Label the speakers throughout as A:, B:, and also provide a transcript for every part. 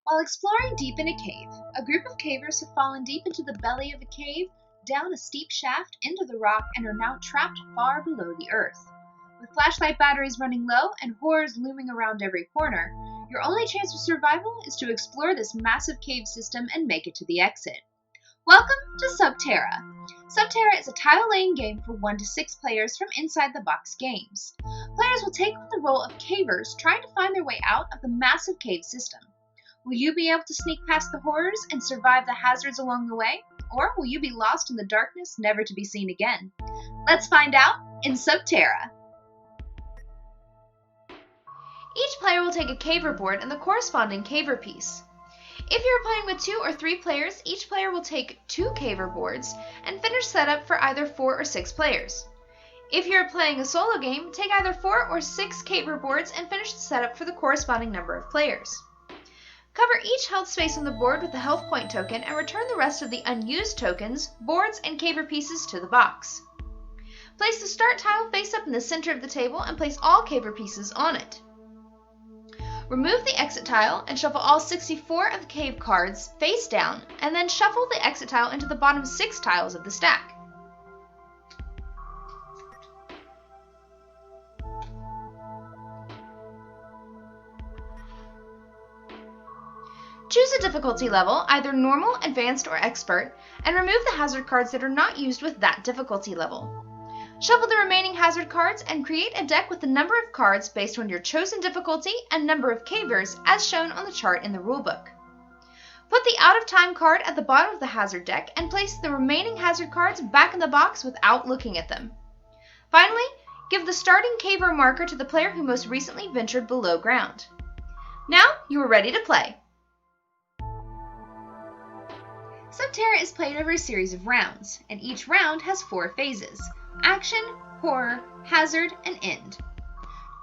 A: While exploring deep in a cave, a group of cavers have fallen deep into the belly of a cave, down a steep shaft into the rock, and are now trapped far below the earth. With flashlight batteries running low and horrors looming around every corner, your only chance of survival is to explore this massive cave system and make it to the exit. Welcome to SubTerra. SubTerra is a tile-laying game for 1 to 6 players from Inside the Box Games. Players will take on the role of cavers trying to find their way out of the massive cave system. Will you be able to sneak past the horrors and survive the hazards along the way? Or will you be lost in the darkness, never to be seen again? Let's find out in SubTerra. Each player will take a caver board and the corresponding caver piece. If you're playing with 2 or 3 players, each player will take 2 caver boards and finish setup for either 4 or 6 players. If you're playing a solo game, take either 4 or 6 caver boards and finish the setup for the corresponding number of players. Cover each health space on the board with a health point token and return the rest of the unused tokens, boards, and caver pieces to the box. Place the start tile face up in the center of the table and place all caver pieces on it. Remove the exit tile and shuffle all 64 of the cave cards face down, and then shuffle the exit tile into the bottom 6 tiles of the stack. Choose a difficulty level, either normal, advanced, or expert, and remove the hazard cards that are not used with that difficulty level. Shuffle the remaining hazard cards and create a deck with the number of cards based on your chosen difficulty and number of cavers as shown on the chart in the rulebook. Put the out of time card at the bottom of the hazard deck and place the remaining hazard cards back in the box without looking at them. Finally, give the starting caver marker to the player who most recently ventured below ground. Now you are ready to play. SubTerra is played over a series of rounds, and each round has 4 phases: action, horror, hazard, and end.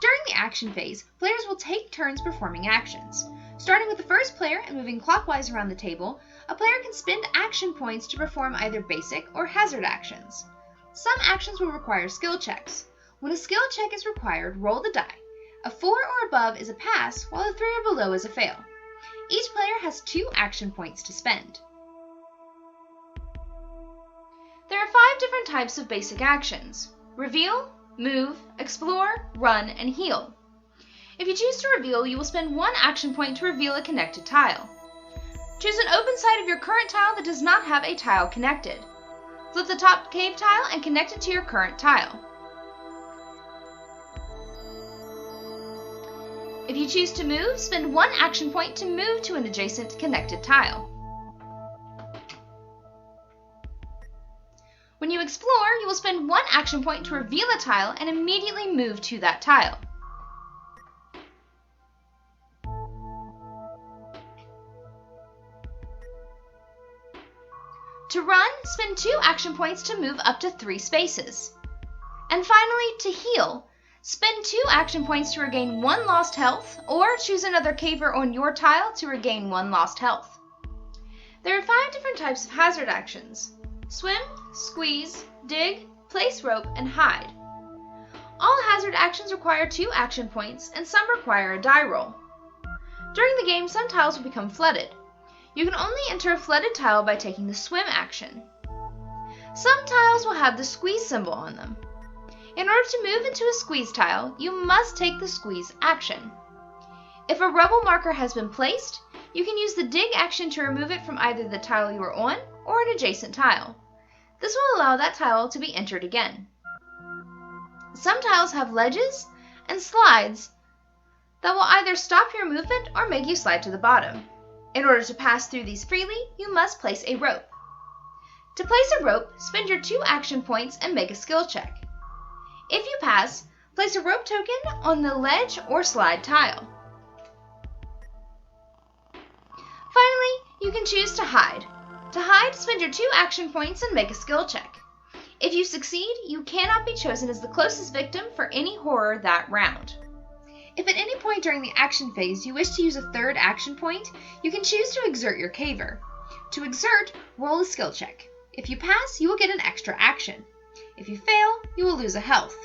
A: During the action phase, players will take turns performing actions. Starting with the first player and moving clockwise around the table, a player can spend action points to perform either basic or hazard actions. Some actions will require skill checks. When a skill check is required, roll the die. A 4 or above is a pass, while a 3 or below is a fail. Each player has 2 action points to spend. There are 5 different types of basic actions: reveal, move, explore, run, and heal. If you choose to reveal, you will spend 1 action point to reveal a connected tile. Choose an open side of your current tile that does not have a tile connected. Flip the top cave tile and connect it to your current tile. If you choose to move, spend 1 action point to move to an adjacent connected tile. When you explore, you will spend 1 action point to reveal a tile and immediately move to that tile. To run, spend 2 action points to move up to 3 spaces. And finally, to heal, spend 2 action points to regain 1 lost health, or choose another caver on your tile to regain 1 lost health. There are 5 different types of hazard actions: swim, squeeze, dig, place rope, and hide. All hazard actions require 2 action points, and some require a die roll. During the game, some tiles will become flooded. You can only enter a flooded tile by taking the swim action. Some tiles will have the squeeze symbol on them. In order to move into a squeeze tile, you must take the squeeze action. If a rubble marker has been placed, you can use the dig action to remove it from either the tile you are on or an adjacent tile. This will allow that tile to be entered again. Some tiles have ledges and slides that will either stop your movement or make you slide to the bottom. In order to pass through these freely, you must place a rope. To place a rope, spend your 2 action points and make a skill check. If you pass, place a rope token on the ledge or slide tile. Finally, you can choose to hide. To hide, spend your 2 action points and make a skill check. If you succeed, you cannot be chosen as the closest victim for any horror that round. If at any point during the action phase you wish to use a 3rd action point, you can choose to exert your caver. To exert, roll a skill check. If you pass, you will get an extra action. If you fail, you will lose a health.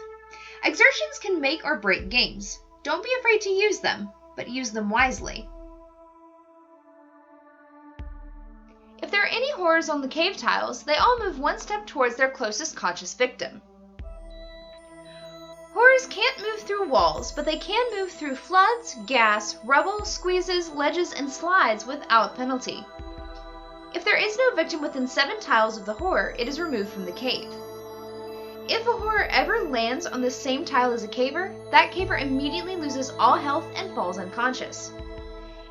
A: Exertions can make or break games. Don't be afraid to use them, but use them wisely. any horrors on the cave tiles, they all move one step towards their closest conscious victim. Horrors can't move through walls, but they can move through floods, gas, rubble, squeezes, ledges, and slides without penalty. If there is no victim within 7 tiles of the horror, it is removed from the cave. If a horror ever lands on the same tile as a caver, that caver immediately loses all health and falls unconscious.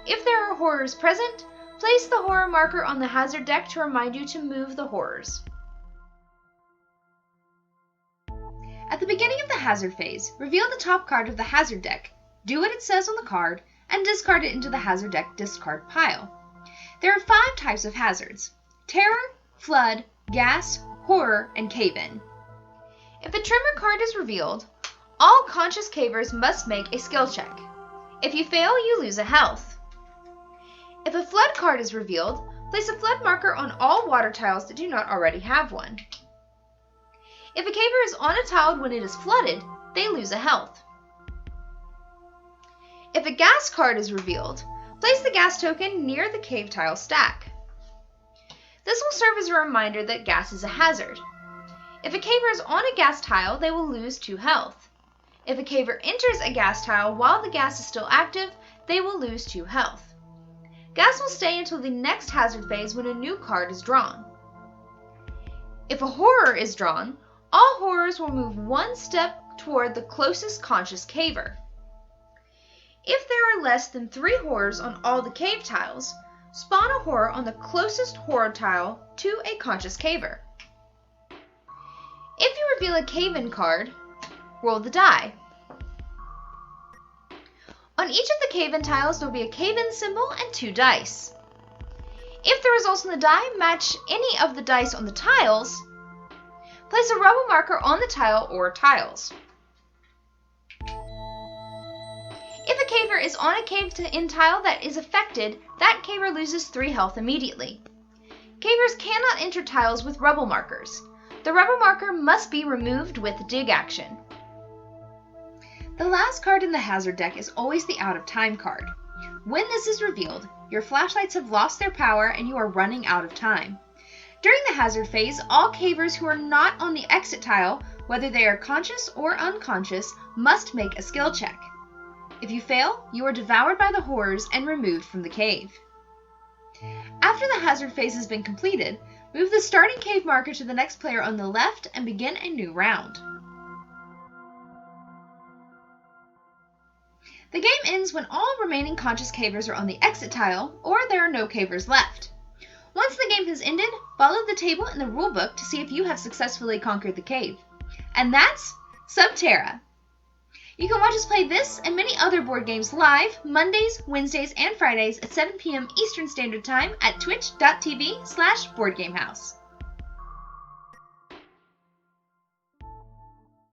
A: If there are horrors present, place the horror marker on the hazard deck to remind you to move the horrors. At the beginning of the hazard phase, reveal the top card of the hazard deck, do what it says on the card, and discard it into the hazard deck discard pile. There are 5 types of hazards: terror, flood, gas, horror, and cave-in. If a tremor card is revealed, all conscious cavers must make a skill check. If you fail, you lose a health. If a flood card is revealed, place a flood marker on all water tiles that do not already have one. If a caver is on a tile when it is flooded, they lose a health. If a gas card is revealed, place the gas token near the cave tile stack. This will serve as a reminder that gas is a hazard. If a caver is on a gas tile, they will lose 2 health. If a caver enters a gas tile while the gas is still active, they will lose 2 health. Gas will stay until the next hazard phase when a new card is drawn. If a horror is drawn, all horrors will move one step toward the closest conscious caver. If there are less than 3 horrors on all the cave tiles, spawn a horror on the closest horror tile to a conscious caver. If you reveal a cave-in card, roll the die. On each of the cave-in tiles, there will be a cave-in symbol and 2 dice. If the results on the die match any of the dice on the tiles, place a rubble marker on the tile or tiles. If a caver is on a cave-in tile that is affected, that caver loses 3 health immediately. Cavers cannot enter tiles with rubble markers. The rubber marker must be removed with dig action. The last card in the hazard deck is always the out of time card. When this is revealed, your flashlights have lost their power and you are running out of time. During the hazard phase, all cavers who are not on the exit tile, whether they are conscious or unconscious, must make a skill check. If you fail, you are devoured by the horrors and removed from the cave. After the hazard phase has been completed, move the starting cave marker to the next player on the left and begin a new round. The game ends when all remaining conscious cavers are on the exit tile or there are no cavers left. Once the game has ended, follow the table in the rulebook to see if you have successfully conquered the cave. And that's SubTerra. You can watch us play this and many other board games live Mondays, Wednesdays, and Fridays at 7 p.m. Eastern Standard Time at twitch.tv/boardgamehouse.